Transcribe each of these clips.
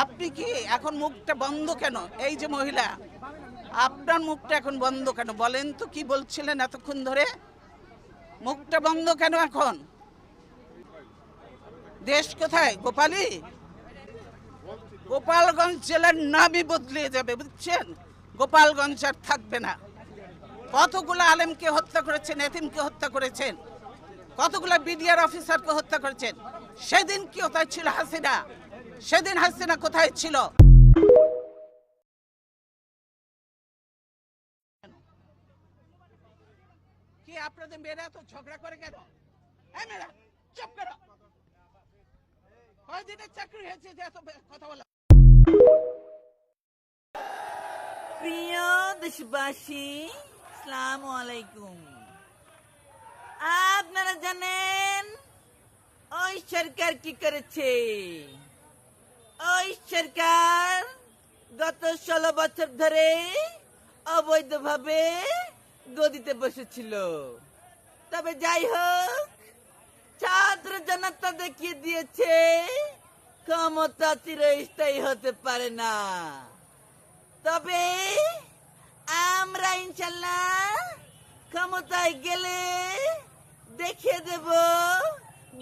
আপনি কি এখন মুখটা বন্ধ কেন? এই যে মহিলা, আপনার মুখটা এখন বন্ধ কেন বলেন তো? কি বলছিলেন এতক্ষণ ধরে? মুখটা বন্ধ কেন এখন? দেশ কোথায়? গোপালী? গোপালগঞ্জ জেলার নামই বদলে যাবে, বুঝছেন? গোপালগঞ্জ আর থাকবে না। কতগুলো আলেমকে হত্যা করেছেন, এতিমকে হত্যা করেছেন, কতগুলো বিডিআর অফিসারকে হত্যা করেছেন। সেদিন কি কোথায় ছিল হাসিনা? সেদিন হাসিনা কোথায় ছিল? কি আপনাদের মেয়েরা তো ঝগড়া করে কেন? মেয়েরা চুপ করো। কয়দিনের চাকরি হয়েছে যে এত কথা বলা? প্রিয় দেশবাসী, আসসালামু আলাইকুম। আপনারা জানেন ওই সরকার কি করেছে? ওই সরকার গত 16 বছর ধরে অবৈধভাবে গদিতে বসেছিল। তবে যাই হোক, ছাত্র জনতা দেখিয়ে দিয়েছে ক্ষমতা চিরস্থায়ী হতে পারে না। তবে আমরা ইনশাল্লাহ ক্ষমতায় গেলে দেখিয়ে দেব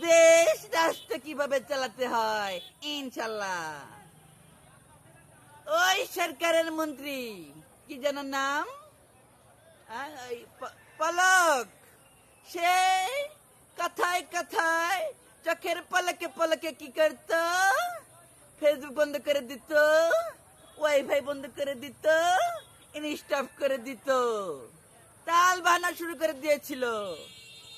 দেশ রাষ্ট্র কিভাবে চালাতে হয় ইনশাল্লাহ। ওই সরকারের মন্ত্রী কি যেন নাম, পলক, সে কথায় কথায় চোখের পলকে পলকে কি করত? ফেসবুক বন্ধ করে দিত, ওয়াইফাই বন্ধ করে দিত, ইনস্টপ করে দিত, তাল বাহানা শুরু করে দিয়েছিল।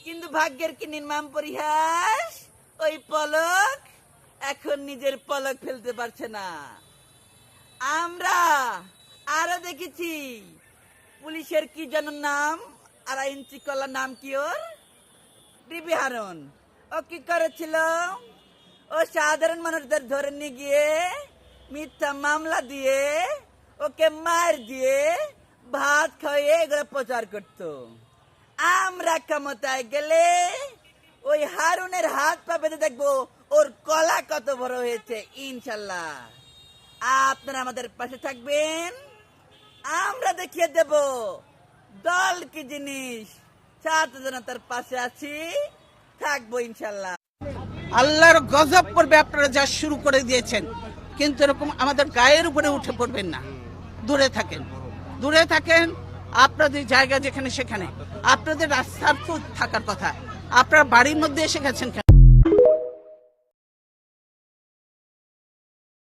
কিন্তু ভাগ্যের কি নির্মম পরিহাস, ওই পলক এখন নিজের পলক ফেলতে পারছে না। আমরা আরো দেখেছি পুলিশের কি যেন নাম, 2.5 ইঞ্চি কলা নাম কি ওর, ডিবি হারুন। ও কি করেছিল? ও সাধারণ মানুষদের ধরে নিয়ে গিয়ে মিথ্যা মামলা দিয়ে ওকে মার দিয়ে ভাত খাইয়ে এগুলো প্রচার করত। আমরা ক্ষমতায় গেলে ওই হারুনের হাত পা বেঁধে দেখবো ওর কলা কত বড় হয়েছে ইনশাল্লাহ। আপনারা আমাদের পাশে থাকবেন, আমরা দেখিয়ে দেব দল কি জিনিস। ছাত্র জনতার পাশে আছি, থাকবো ইনশাল্লাহ। আল্লাহর গজব পড়বে আপনারা যা শুরু করে দিয়েছেন। কিন্তু এরকম আমাদের গায়ের উপরে উঠে পড়বেন না। দূরে থাকেন, দূরে থাকেন। আপনাদের জায়গা যেখানে সেখানে। আপনাদের রাস্তার তো থাকার কথা। আপনার বাড়ির মধ্যে এসে গেছেন কেন?